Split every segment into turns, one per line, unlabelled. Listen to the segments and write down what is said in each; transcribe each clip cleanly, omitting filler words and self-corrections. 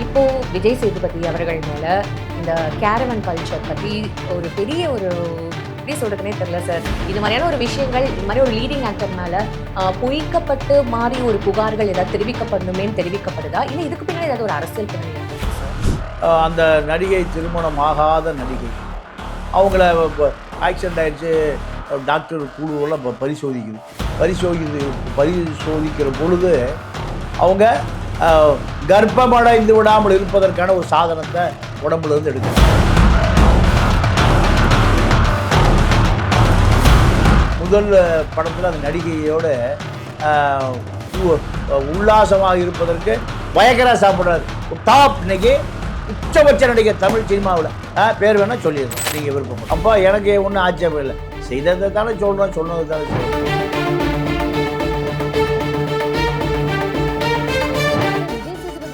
இப்போ விஜய் சேதுபதி அவர்கள் மேல இந்த கேரவன் கல்ச்சர் பத்தி ஒரு பெரிய ஒரு எப்படி சொல்றதுனே தெரியல சார். இது மாதிரியான ஒரு விஷயங்கள், இது மாதிரி ஒரு லீடிங் ஆக்டர் மேல பொய்க்கப்பட்டு மாறி ஒரு புகார்கள் ஏதாவது தெரிவிக்கப்படணுமேன்னு தெரிவிக்கப்படுதா, இல்லை இதுக்கு பின்னாடி ஏதாவது ஒரு அரசியல் பின்னணி இருக்கா சார்?
அந்த நடிகை திருமணம் ஆகாத நடிகை, அவங்கள ஆக்சிடென்ட் ஆயிடுச்சு, டாக்டர் குழுவெல்லாம் பரிசோதிக்கிற பொழுது அவங்க கர்ப்பமடைந்து விடாமல் இருப்பதற்கான ஒரு சாதனத்தை உடம்புல இருந்து எடுக்கிறாங்க. முதல் படத்தில் அந்த நடிகையோட உல்லாசமாக இருப்பதற்கு பயங்கர சாப்பிட்றாரு. டாப் இன்னைக்கு உச்சபட்ச நடிகர் தமிழ் சினிமாவில் பேர் வேணால் சொல்லிடுறோம், நீங்கள் விருப்பம். அப்போ எனக்கு ஒன்றும் ஆட்சேபம் இல்லை, செய்ததை தானே சொல்கிறோம், சொன்னது தானே சொல்கிறோம்.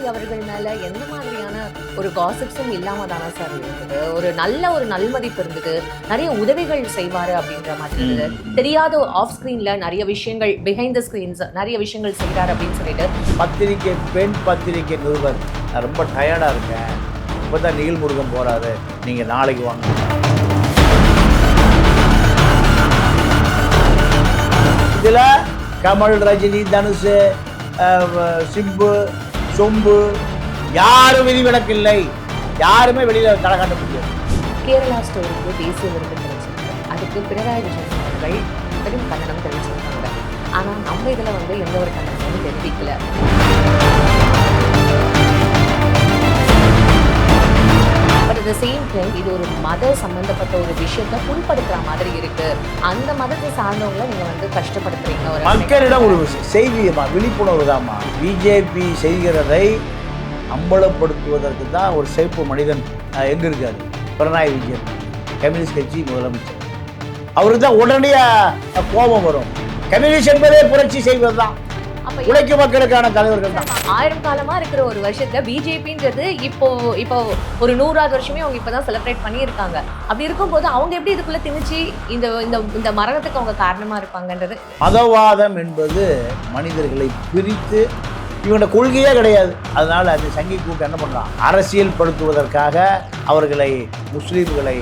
அவர்கள் மேல எந்த மாதிரியான ஒரு காசிப்ஸும் இல்லாம தானே சார் இருந்தது? ஒரு நல்மதிப்பு இருந்தது, நிறைய உதவிகள் செய்வாரு அப்படின்ற மாதிரி இருந்தது. தெரியாத ஆஃப் ஸ்கிரீன்ல நிறைய விஷயங்கள், பிஹைண்ட் த ஸ்கிரீன்ஸ் நிறைய விஷயங்கள் செய்கிறார் அப்படின்னு சொல்லிட்டு
பெண் பத்திரிகை நிருபர், நான் ரொம்ப டயர்டாக இருக்கேன், இப்போ தான் நீல்முருகன் போகிறாரு, நீங்கள் நாளைக்கு வாங்க. இதில் கமல், ரஜினி, தனுஷ், சிம்பு, சொம்பு யாரும் விதிவிலக்கு இல்லை, யாருமே வெளியில் தலை காட்ட முடியாது.
கேரளா ஸ்டோரிக்கு தேசிய விருது கிடைச்சிருக்கு. அதுக்கு பினராயி விஜயன் அவர்கள் பெரும் கண்டனம் தெரிவிச்சிருக்காங்க. ஆனால் நம்ம இதில் எந்த ஒரு கண்டனமும் தெரிவிக்கல. But at the same time இது ஒரு மத சம்பந்தப்பட்ட ஒரு விஷயத்தை புண்படுத்துற மாதிரி இருக்கு. அந்த மதத்தை சார்ந்தவங்களை நீங்க கஷ்டப்படுத்துறீங்க. ஒரு
மக்களிடம் ஒரு செய்தியமா, விழிப்புணர்வு தான்மா. பிஜேபி செய்கிறதை அம்பலப்படுத்துவதற்கு தான் ஒரு சிறப்பு மனிதன் எங்கே இருக்காரு, பினராயி விஜயன், கம்யூனிஸ்ட் கட்சி முதலமைச்சர். அவருக்கு தான் உடனடியாக கோபம் வரும். கம்யூனிஸ்ட் என்பதே புரட்சி செய்வது தான், உழைக்கும் மக்களுக்கான தலைவர்கள் தான்.
1000 காலமா இருக்கிற ஒரு வருஷத்துல பிஜேபின்றது இப்போ ஒரு 100வது வருஷமே அவங்க இப்பதான் செலிப்ரேட் பண்ணியிருக்காங்க. அப்படி இருக்கும்போது அவங்க எப்படி இதுக்குள்ள திணிச்சு இந்த மரணத்துக்கு அவங்க காரணமா இருப்பாங்கன்றது.
மதவாதம் என்பது மனிதர்களை பிரித்து இவங்களோட கொள்கையே கிடையாது. அதனால அந்த சங்கி கூட்டம் என்ன பண்ணுறான், அரசியல் படுத்துவதற்காக அவர்களை, முஸ்லீம்களை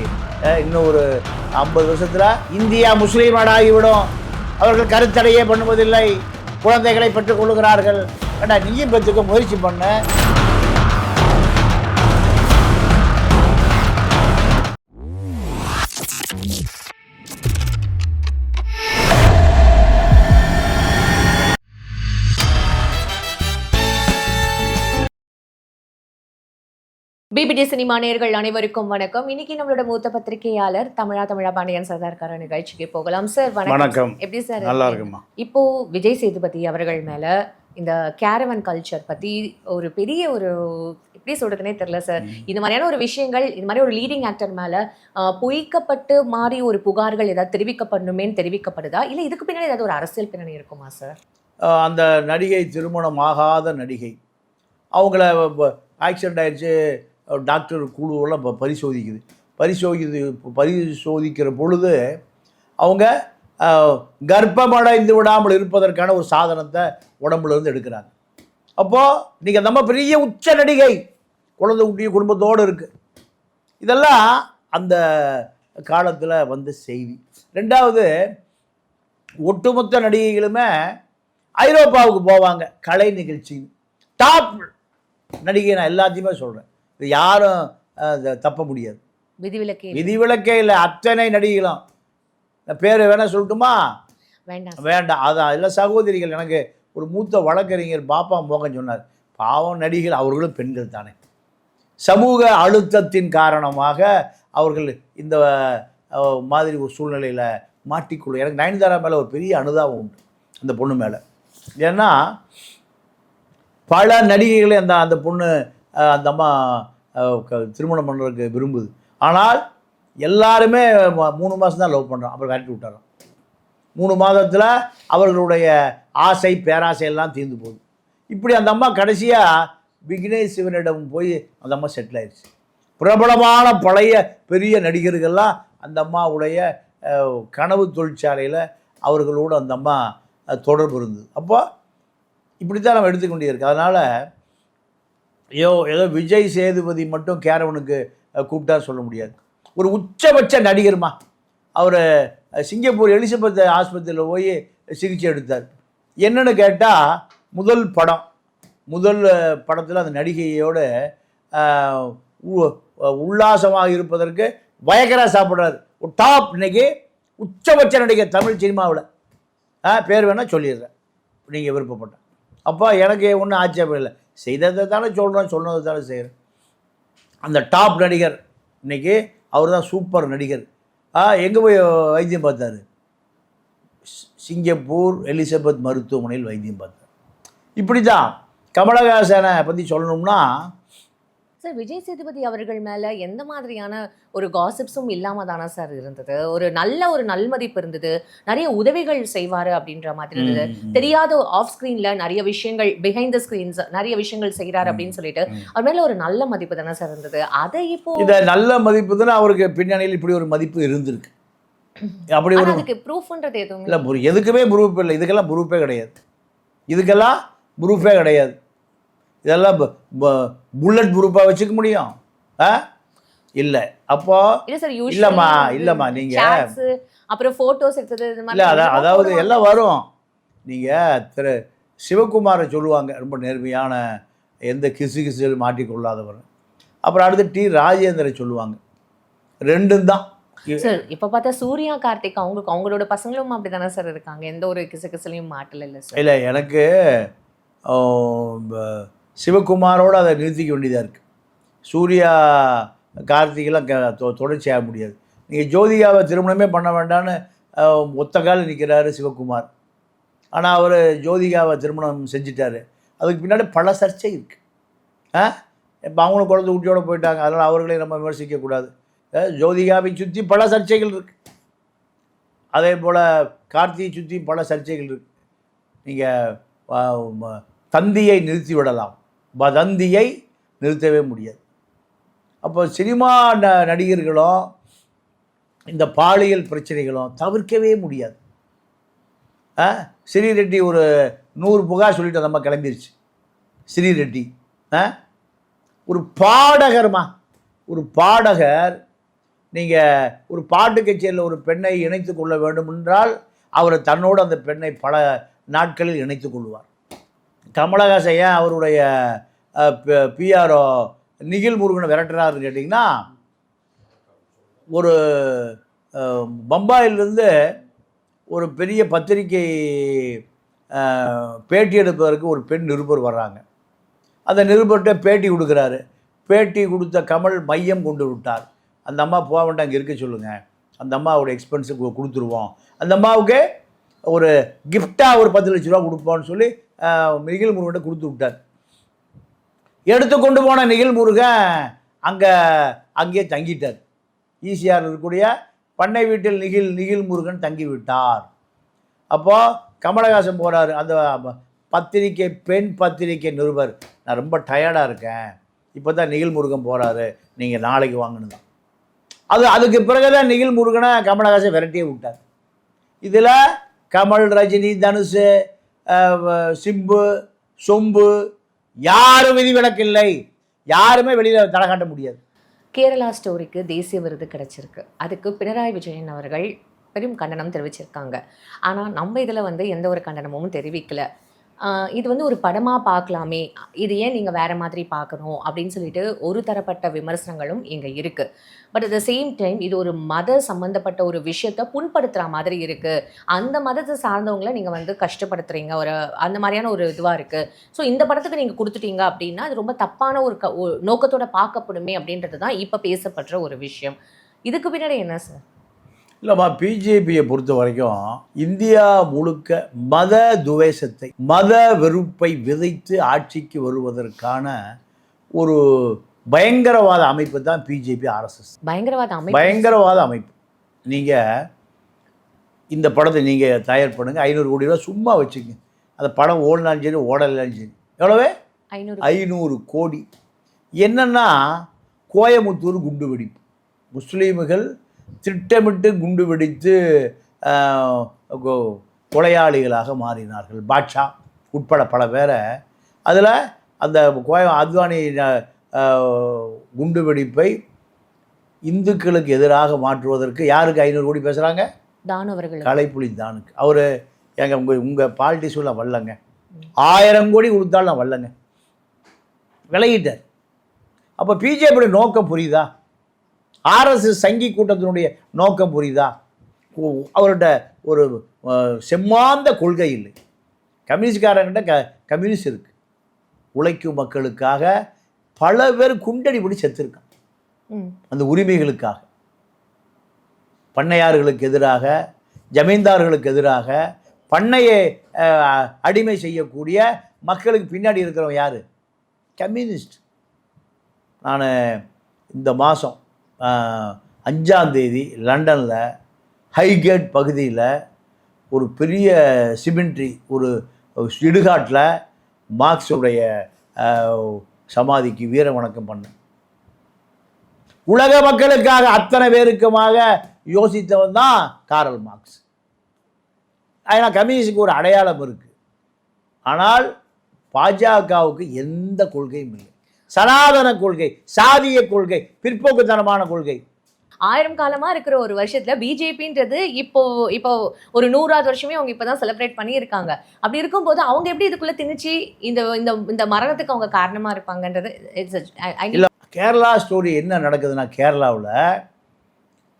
இன்னும் ஒரு 50 வருஷத்துல இந்தியா முஸ்லீம் நாடாகிவிடும், அவர்கள் கருத்தடையே பண்ணுவதில்லை, குழந்தைகளை பெற்றுக் கொள்ளுகிறார்கள். ஏண்டா நீயும் பெற்றுக்க முயற்சி பண்ண.
பிபிடி சினிமா நேயர்கள் அனைவருக்கும் வணக்கம். இன்னைக்கு நம்மளோட மூத்த பத்திரிகையாளர் தமிழா பாண்டியன் சார் இருக்கார நிகழ்ச்சிக்கு போகலாம். சார் வணக்கம். எப்படி சார்?
நல்லா இருக்குமா.
இப்போ விஜய் சேதுபதி அவர்கள் மேல இந்த கேரவன் கல்ச்சர் பத்தி ஒரு பெரிய ஒரு எப்படி சொல்றதுனே தெரியல சார். இது மாதிரியான ஒரு விஷயங்கள், இது மாதிரி ஒரு லீடிங் ஆக்டர் மேல பொய்க்கப்பட்டு மாறி ஒரு புகார்கள் ஏதாவது தெரிவிக்கப்படணுமேன்னு தெரிவிக்கப்படுதா, இல்லை இதுக்கு பின்னாடி ஏதாவது ஒரு அரசியல் பின்னணி இருக்குமா சார்?
அந்த நடிகை திருமணம் ஆகாத நடிகை, அவங்கள ஆக்சிடென்ட் ஆயிடுச்சு, டாக்டர் குழுவெல்லாம் பரிசோதிக்கிற பொழுது அவங்க கர்ப்பமடைந்து விடாமல் இருப்பதற்கான ஒரு சாதனத்தை உடம்புல இருந்து எடுக்கிறாங்க. அப்போது நீங்கள் நம்ம பெரிய உச்ச நடிகை, குழந்தை குட்டிய குடும்பத்தோடு இருக்குது. இதெல்லாம் அந்த காலத்தில் வந்த செய்தி. ரெண்டாவது, ஒட்டுமொத்த நடிகைகளுமே ஐரோப்பாவுக்கு போவாங்க கலை நிகழ்ச்சி. டாப் நடிகை, நான் எல்லாத்தையுமே சொல்கிறேன், இது யாரும் தப்ப முடியாது, விதிவிலக்கே இல்லை. அத்தனை நடிகைகளும் பேர் வேணா சொல்லட்டுமா? வேண்டாம். அதான் இல்லை சகோதரிகள். எனக்கு ஒரு மூத்த வழக்கறிஞர் பாப்பா மோகன் சொன்னார், பாவம் நடிகைகள், அவர்களும் பெண்கள் தானே, சமூக அழுத்தத்தின் காரணமாக அவர்கள் இந்த மாதிரி ஒரு சூழ்நிலையில் மாட்டிக்கொள்ள. எனக்கு நயன்தாரா மேலே ஒரு பெரிய அனுதாபம் உண்டு, அந்த பொண்ணு மேலே. ஏன்னா பல நடிகைகளை அந்த பொண்ணு, அந்த அம்மா திருமணம் பண்ணுறதுக்கு விரும்புது. ஆனால் எல்லாருமே 3 மாதம் தான் லவ் பண்ணுறான், அப்புறம் விரட்டி விட்டாராம். 3 மாதத்தில் அவர்களுடைய ஆசை பேராசை எல்லாம் தீர்ந்து போகுது. இப்படி அந்த அம்மா கடைசியாக விக்னேஷ் சிவனிடம் போய் அந்த அம்மா செட்டில் ஆயிடுச்சு. பிரபலமான பழைய பெரிய நடிகர்கள்லாம் அந்த அம்மாவுடைய கனவு தொழிற்சாலையில் அவர்களோடு அந்த அம்மா தொடர்பு இருந்தது. அப்போ இப்படி தான் நம்ம எடுத்துக்க வேண்டியிருக்கு. அதனால் ஏதோ விஜய் சேதுபதி மட்டும் கேரவனுக்கு கூப்பிட்டா சொல்ல முடியாது. ஒரு உச்சபட்ச நடிகர்மா. அவர் சிங்கப்பூர் எலிசபெத் ஆஸ்பத்திரியில் போய் சிகிச்சை எடுத்தார். என்னன்னு கேட்டால் முதல் படத்தில் அந்த நடிகையோட உல்லாசமாக இருப்பதற்கு பயங்கர சாப்பிட்றாரு. ஒரு டாப் இன்னைக்கு உச்சபட்ச நடிகர் தமிழ் சினிமாவில். பேர் வேணால் சொல்லிடுறேன் நீங்கள் விருப்பப்பட்ட. அப்போ எனக்கு ஒன்றும் ஆட்சேபம் இல்லை. செய்ததை தானே சொல்கிறேன், சொன்னதை தானே செய்கிறேன். அந்த டாப் நடிகர் இன்றைக்கி அவர் தான் சூப்பர் நடிகர். எங்கே போய் வைத்தியம் பார்த்தாரு? சிங்கப்பூர் எலிசபெத் மருத்துவமனையில் வைத்தியம் பார்த்தார். இப்படி தான் கமலஹாசனை பற்றி சொல்லணும்னா,
சார் விஜய் சேதுபதி அவர்கள் மேலே எந்த மாதிரியான ஒரு காசிப்ஸும் இல்லாமல் தானே சார் இருந்தது? ஒரு நல்மதிப்பு இருந்தது, நிறைய உதவிகள் செய்வார் அப்படின்ற மாதிரி இருந்தது. தெரியாத ஆஃப் ஸ்க்ரீனில் நிறைய விஷயங்கள், பிஹைண்ட் த ஸ்க்ரீன்ஸ் நிறைய விஷயங்கள் செய்கிறார் அப்படின்னு சொல்லிட்டு அவர் மேலே ஒரு நல்ல மதிப்பு தானே சார் இருந்தது. அதை இப்போ
இந்த நல்ல மதிப்பு தானே அவருக்கு பின்னணியில் இப்படி ஒரு மதிப்பு இருந்திருக்கு. அப்படி ஒரு
அதுக்கு ப்ரூஃப்ன்றது எதுவும்
இல்லை, எதுக்குமே ப்ரூஃப் இல்லை. இதுக்கெல்லாம் ப்ரூஃபே கிடையாது. இதெல்லாம் புல்லட் ப்ரூஃபாக வச்சுக்க முடியும்? இல்லை. அப்போ இல்லைம்மா நீங்கள்
அப்புறம் ஃபோட்டோஸ் எடுத்தது
இல்லை, அதாவது எல்லாம் வரும். நீங்கள் திரு சிவகுமாரை சொல்லுவாங்க, ரொம்ப நேர்மையான, எந்த கிசு மாட்டிக்கொள்ளாதவர். அப்புறம் அடுத்து ராஜேந்திரன் சொல்லுவாங்க. ரெண்டும் தான்
சார். இப்போ பார்த்தா சூர்யா, கார்த்திக் அவங்களோட பசங்களும் அப்படி தானே சார் இருக்காங்க. எந்த ஒரு கிசுலையும் மாட்டல இல்லை சார்.
இல்லை, எனக்கு சிவகுமாரோடு அதை நிறுத்திக்க வேண்டியதாக இருக்குது. சூர்யா கார்த்திகெல்லாம் தொடர்ச்சியாக முடியாது. நீங்கள் ஜோதிகாவை திருமணமே பண்ண வேண்டான்னு ஒத்த காலில் நிற்கிறாரு சிவகுமார். ஆனால் அவர் ஜோதிகாவை திருமணம் செஞ்சிட்டாரு. அதுக்கு பின்னாடி பல சர்ச்சை இருக்குது. இப்போ அவங்களும் குழந்தை குட்டியோடு போயிட்டாங்க. அதனால் அவர்களையும் நம்ம விமர்சிக்கக்கூடாது. ஜோதிகாவை சுற்றி பல சர்ச்சைகள் இருக்குது. அதே போல் கார்த்தியை சுற்றி பல சர்ச்சைகள் இருக்குது. நீங்கள் தந்தியை நிறுத்தி விடலாம், வதந்தியை நிறுத்தவே முடியாது. அப்போ சினிமா நடிகர்களும் இந்த பாலியல் பிரச்சனைகளும் தவிர்க்கவே முடியாது. ஸ்ரீரெட்டி ஒரு 100 புகார் சொல்லிட்டு நம்ம கிளம்பிருச்சு. ஸ்ரீரெட்டி ஒரு பாடகர். நீங்கள் ஒரு பாட்டு கச்சேரியில் ஒரு பெண்ணை இணைத்து கொள்ள வேண்டும் என்றால் அவர் தன்னோடு அந்த பெண்ணை பல நாட்களில் இணைத்து கொள்வார். கமலஹாசன் ஏன் அவருடைய பிஆர்ஓ நிகில் முருகனை விரட்டுறாருன்னு கேட்டிங்கன்னா, ஒரு பம்பாயிலிருந்து ஒரு பெரிய பத்திரிகை பேட்டி எடுப்பதற்கு ஒரு பெண் நிருபர் வர்றாங்க. அந்த நிருபர்கிட்ட பேட்டி கொடுக்குறாரு. பேட்டி கொடுத்த கமல் மையம் கொண்டு விட்டார். அந்த அம்மா போக வேண்டாம், அங்கே இருக்க சொல்லுங்கள், அந்த அம்மாவோட எக்ஸ்பென்ஸுக்கு கொடுத்துருவோம், அந்த அம்மாவுக்கு ஒரு கிஃப்டாக ஒரு 10 லட்ச ரூபா கொடுப்போம்னு சொல்லி நிகில் முருகன்கிட்ட கொடுத்து விட்டார். எடுத்து கொண்டு போன நிகில் முருகன் அங்கேயே தங்கிட்டார். ஈசிஆர் இருக்கக்கூடிய பண்ணை வீட்டில் நிகில் முருகன் தங்கி விட்டார். அப்போது கமலஹாசன் போகிறாரு. அந்த பெண் பத்திரிகை நிருபர், நான் ரொம்ப டயர்டாக இருக்கேன், இப்போ தான் நிகில் முருகன் போகிறாரு, நீங்கள் நாளைக்கு வாங்கணும் தான். அதுக்கு பிறகு தான் நிகில் முருகனை கமலஹாசன் விரட்டியே விட்டார். இதில் கமல், ரஜினி, தனுஷ், சிம்பு, சொம்பு யாரும் விதிவிலக்கில்லை. யாருமே வெளியில் தலை காட்ட முடியாது.
கேரளா ஸ்டோரிக்கு தேசிய விருது கிடைச்சிருக்கு. அதுக்கு பினராயி விஜயன் அவர்கள் பெரும் கண்டனம் தெரிவிச்சிருக்காங்க. ஆனால் நம்ம இதில் எந்த ஒரு கண்டனமும் தெரிவிக்கலை. இது ஒரு படமாக பார்க்கலாமே, இது ஏன் நீங்கள் வேறு மாதிரி பார்க்கணும் அப்படின்னு சொல்லிட்டு ஒரு தரப்பட்ட விமர்சனங்களும் இங்கே இருக்குது. But at the same time இது ஒரு மத சம்மந்தப்பட்ட ஒரு விஷயத்தை புண்படுத்துகிற மாதிரி இருக்குது. அந்த மதத்தை சார்ந்தவங்களை நீங்கள் கஷ்டப்படுத்துகிறீங்க, அந்த மாதிரியான ஒரு இதுவாக இருக்குது. ஸோ இந்த படத்துக்கு நீங்கள் கொடுத்துட்டீங்க அப்படின்னா அது ரொம்ப தப்பான ஒரு நோக்கத்தோட பார்க்கப்படுமே அப்படின்றது தான் இப்போ பேசப்படுற ஒரு விஷயம். இதுக்கு பின்னாடி என்ன சார்?
இல்லைம்மா, பிஜேபியை பொறுத்த வரைக்கும் இந்தியா முழுக்க மத துவேஷத்தை, மத வெறுப்பை விதைத்து ஆட்சிக்கு வருவதற்கான ஒரு பயங்கரவாத அமைப்பு தான் பிஜேபி, ஆர்எஸ்எஸ். பயங்கரவாத அமைப்பு. நீங்கள் இந்த படத்தை நீங்கள் தயார் பண்ணுங்கள், 500 கோடி ரூபா சும்மா வச்சுக்கங்க. அந்த படம் ஓடினாலும் சரி ஓடலாலும் சரி. எவ்வளவு? 500 கோடி. என்னென்னா கோயமுத்தூர் குண்டு வெடிப்பு, முஸ்லீம்கள் திட்டமிட்டு குண்டு வெடித்து கொலையாளிகளாக மாறினார்கள். பாட்ஷா உட்பட பல பேரை. அதில் அந்த அத்வானி குண்டுவெடிப்பை இந்துக்களுக்கு எதிராக மாற்றுவதற்கு யாருக்கு 500 கோடி பேசுகிறாங்க?
தானு அவர்கள்.
கலைப்புலி தானுக்கு. அவர் எங்க உங்கள் பாலிட்டிக்ஸில் நான் வரலங்க, 1000 கோடி கொடுத்தாலும் நான் வரலங்க, விலகிட்டார். அப்போ பிஜேபியோட நோக்கம் புரியுதா? ஆர்எஸ்எஸ் சங்கி கூட்டத்தினுடைய நோக்கம் புரியுதா? அவர்கிட்ட ஒரு செம்மாந்த கொள்கை இல்லை. கம்யூனிஸ்ட்காரங்கிட்ட கம்யூனிஸ்ட் இருக்கு. உழைக்கும் மக்களுக்காக பல பேர் குண்டடி பிடி செத்துருக்கான் அந்த உரிமைகளுக்காக. பண்ணையார்களுக்கு எதிராக, ஜமீன்தார்களுக்கு எதிராக, பண்ணையை அடிமை செய்யக்கூடிய மக்களுக்கு பின்னாடி இருக்கிறவங்க யார்? கம்யூனிஸ்ட். நான் இந்த மாதம் 5ஆம் தேதி லண்டனில் ஹைகேட் பகுதியில் ஒரு பெரிய சிமெண்ட்ரி ஒரு இடுகாட்டில் மார்க்ஸுடைய சமாதிக்கு வீர வணக்கம் பண்ணேன். உலக மக்களுக்காக அத்தனை பேருக்குமாக யோசித்தவன் தான் காரல் மார்க்ஸ். ஏன்னா கம்யூனிஸ்டுக்கு ஒரு அடையாளம் இருக்குது. ஆனால் பாஜகவுக்கு எந்த கொள்கையும் இல்லை. சனாதன கொள்கை, சாதிய கொள்கை, பிற்போக்குத்தனமான கொள்கை.
1000 காலமா இருக்கிற ஒரு வருஷத்துல பிஜேபின்றது இப்போ ஒரு 100வது வருஷமே அவங்க இப்பதான் செலிப்ரேட் பண்ணியிருக்காங்க. அப்படி இருக்கும்போது அவங்க எப்படி இதுக்குள்ள திணிச்சு இந்த இந்த மரணத்துக்கு அவங்க காரணமா இருப்பாங்கன்றது
இல்லை. கேரளா ஸ்டோரி என்ன நடக்குதுன்னா, கேரளாவில்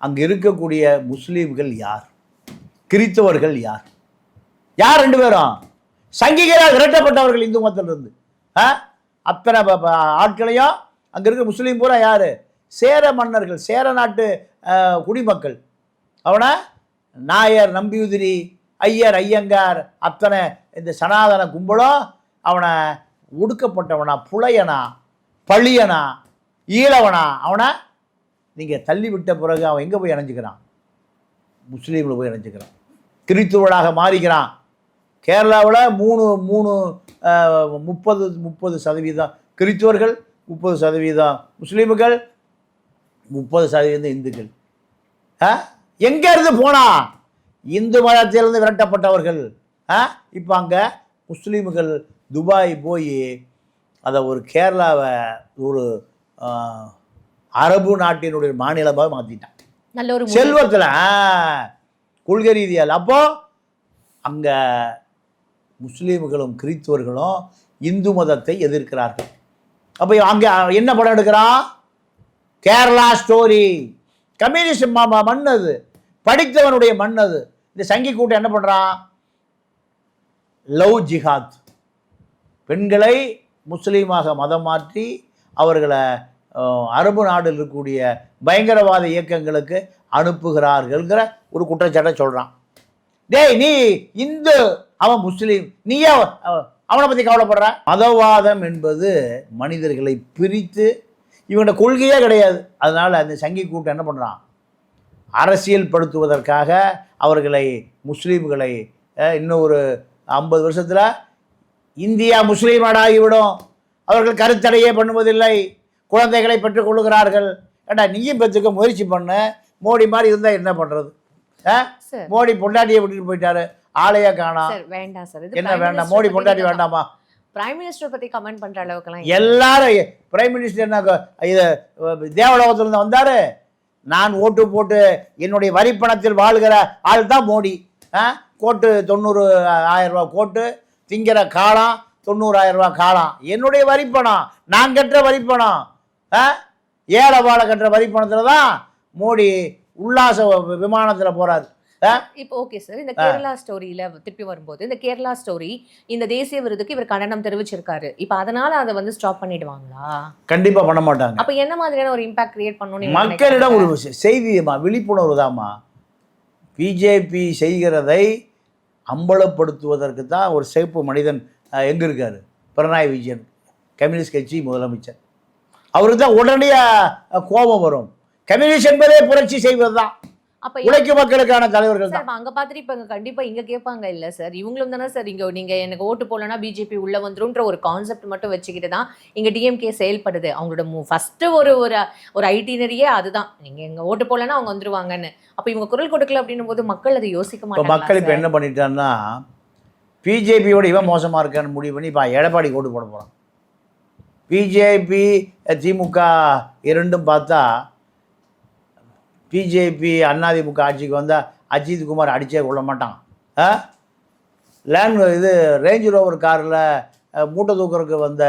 அங்கே இருக்கக்கூடிய முஸ்லீம்கள் யார், கிறித்தவர்கள் யார்? யார் 2 பேரும் சங்கிகளால் விரட்டப்பட்டவர்கள் இந்து மதத்திலிருந்து. அத்தனை ஆட்களையும் அங்கே இருக்க முஸ்லீம் பூரா யார்? சேர மன்னர்கள், சேர நாட்டு குடிமக்கள். அவனை நாயர், நம்பியுதிரி, ஐயர், ஐயங்கார், அத்தனை இந்த சனாதன கும்பலும் அவனை ஒடுக்கப்பட்டவனா, புலையனா, பழியனா, ஈழவனா, அவனை நீங்கள் தள்ளி விட்ட பிறகு அவன் எங்கே போய் இணைஞ்சிக்கிறான்? முஸ்லீமில் போய் இணைஞ்சிக்கிறான், கிறித்துவளாக மாறிக்கிறான். கேரளாவில் 30% கிறித்துவர்கள், 30% முஸ்லீம்கள், 30% இந்துக்கள். எங்கே இருந்து போனா? இந்து மதத்திலிருந்து விரட்டப்பட்டவர்கள். இப்போ அங்கே முஸ்லீம்கள் துபாய் போய் அதை ஒரு கேரளாவை ஒரு அரபு நாட்டினுடைய மாநிலமாக மாற்றிட்டான். நல்ல ஒரு செல்வத்தில் கொள்கை ரீதியால். அப்போ அங்கே முஸ்லீம்களும் கிறிஸ்துவர்களும் இந்து மதத்தை எதிர்க்கிறார்கள். அப்போ அங்கே என்ன படம் எடுக்கிறான்? கேரளா ஸ்டோரி. கம்யூனிஸ்ட் மண் அது, படித்தவனுடைய மண் அது. இந்த சங்கி கூட்டம் என்ன பண்ணுறான்? லவ் ஜிஹாத். பெண்களை முஸ்லீமாக மதம் மாற்றி அவர்களை அரபு நாடில் இருக்கக்கூடிய பயங்கரவாத இயக்கங்களுக்கு அனுப்புகிறார்கள்ங்கிற ஒரு குற்றச்சாட்டை சொல்கிறான். டேய், நீ இந்து, அவன் முஸ்லீம், நீயே அவனை பற்றி கவலைப்படுற? மதவாதம் என்பது மனிதர்களை பிரித்து இவங்களோட கொள்கையே கிடையாது. அதனால் அந்த சங்கி கூட்டம் என்ன பண்ணுறான்? அரசியல் படுத்துவதற்காக அவர்களை, முஸ்லீம்களை இன்னும் ஒரு 50 வருஷத்தில் இந்தியா முஸ்லீம் நாடாகிவிடும். அவர்கள் கருத்தடையே பண்ணுவதில்லை, குழந்தைகளை பெற்றுக்கொள்ளுகிறார்கள். ஏண்டா, நீயும் பெற்றுக்க முயற்சி பண்ண. மோடி மாதிரி இருந்தால் என்ன பண்ணுறது? மோடி பொண்டாட்டியை விட்டுட்டு போயிட்டாரு, ஆளையா காணா.
வேண்டாம் சார்,
என்ன வேண்டாம்? மோடி பொண்டாட்டி வேண்டாமா?
பிரைம் மினிஸ்டர் பற்றி கமெண்ட் பண்ணுற அளவுக்குலாம்
எல்லாரும் பிரைம் மினிஸ்டர் என்ன இது தேவலோகத்திலிருந்து வந்தார். நான் ஓட்டு போட்டு என்னுடைய வரிப்பணத்தில் வாழ்கிற ஆள் தான் மோடி. கோட்டு 90,000 ரூபா கோட்டு, திங்கிற காலம் 90,000 ரூபா காலம். என்னுடைய வரிப்பணம், நான் கட்டுற வரிப்பணம், ஏழை வாழை கட்டுற வரிப்பணத்தில் தான் மோடி உல்லாச விமானத்தில் போகிறார்.
இப்போ ஓகே சார், இந்த கேரளா ஸ்டோரியில திருப்பி வரும்போது, இந்த கேரளா ஸ்டோரி இந்த தேசிய விருதுக்கு இவர் கண்டனம் தெரிவிச்சிருக்காரு. இப்போ அதனால அதை வந்து ஸ்டாப் பண்ணிடுவாங்களா?
கண்டிப்பா பண்ண மாட்டாங்க.
அப்போ என்ன மாதிரியான ஒரு இம்பாக்ட் கிரியேட் பண்ணணும்?
மக்களிடம் ஒரு செய்தியமா, விழிப்புணர்வு தாம்மா. பிஜேபி செய்கிறதை அம்பலப்படுத்துவதற்கு தான் ஒரு சிறப்பு மனிதன் எங்கே இருக்கார்? பினராயி விஜயன், கம்யூனிஸ்ட் கட்சி முதலமைச்சர். அவருக்கு தான் உடனடியாக கோபம் வரும். கம்யூனிஸ்ட் என்பதே புரட்சி செய்வது தான். உழைக்கும் மக்களுக்கான தலைவர்கள் தான்.
அங்க பாத்துட்டு இப்ப கண்டிப்பா இங்க கேட்பாங்க, இல்ல சார் இவங்களும் தானே சார் இங்க நீங்க எனக்கு ஓட்டு போடலன்னா பிஜேபி உள்ள வந்துரும்ன்ற ஒரு கான்செப்ட் மட்டும் வச்சுக்கிட்டு தான் இங்க டிஎம்கே செயல்படுது. அவங்களோட ஃபர்ஸ்ட் ஒரு ஐட்டினரியே அதுதான், நீங்க எங்க ஓட்டு போடலன்னா அவங்க வந்துருவாங்கன்னு. அப்ப இவங்க குரல் கொடுக்கல அப்படின்னும் போது மக்கள் அதை யோசிக்க மாட்டாங்க.
மக்கள் இப்ப என்ன பண்ணிட்டான்னா, பிஜேபியோட இவன் மோசமா இருக்கான்னு முடிவு பண்ணி இப்ப எடப்பாடி ஓட்டு போட போறான். பிஜேபி திமுக இரண்டும் பார்த்தா பிஜேபி அதிமுக ஆட்சிக்கு வந்தால் அஜித் குமார் அடிச்சே கொள்ள மாட்டான். ரேஞ்ச் ரோவர் காரில் மூட்டை தூக்குறதுக்கு வந்த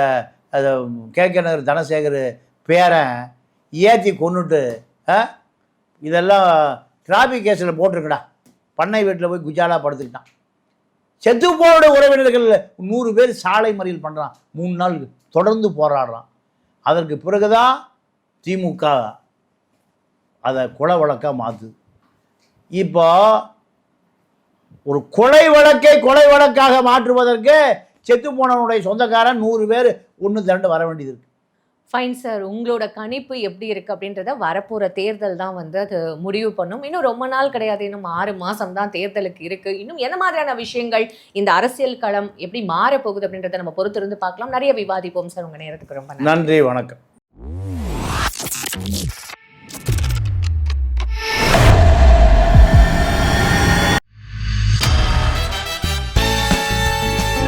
கேகே நகர் தனசேகர் பேரன் ஏற்றி கொண்டுட்டு இதெல்லாம் டிராஃபிக் கேஸில் போட்டிருக்கடா. பண்ணை வீட்டில் போய் குஜாலா படுத்துக்கிட்டான். செத்து போன உறவினர்கள் 100 பேர் சாலை மறியல் பண்ணுறான். 3 நாள் தொடர்ந்து போராடுறான். அதற்கு பிறகுதான் திமுக அதை கொலை வழக்காக மாற்றுது. இப்போ ஒரு கொலை வழக்காக மாற்றுவதற்கு செத்து போனவனுடைய சொந்தக்காரன் 100 பேர் ஒன்று திரண்டு வர வேண்டியது இருக்குது.
ஃபைன் சார், உங்களோட கணிப்பு எப்படி இருக்குது அப்படின்றத வரப்போகிற தேர்தல் தான் வந்து அது முடிவு பண்ணும். இன்னும் ரொம்ப நாள் கிடையாது, இன்னும் 6 மாதம் தான் தேர்தலுக்கு இருக்குது. இன்னும் என்ன மாதிரியான விஷயங்கள் இந்த அரசியல் களம் எப்படி மாறப்போகுது அப்படின்றத நம்ம பொறுத்திருந்து பார்க்கலாம். நிறைய விவாதிப்போம் சார். உங்கள் நேரத்துக்கு ரொம்ப
நன்றி. வணக்கம்.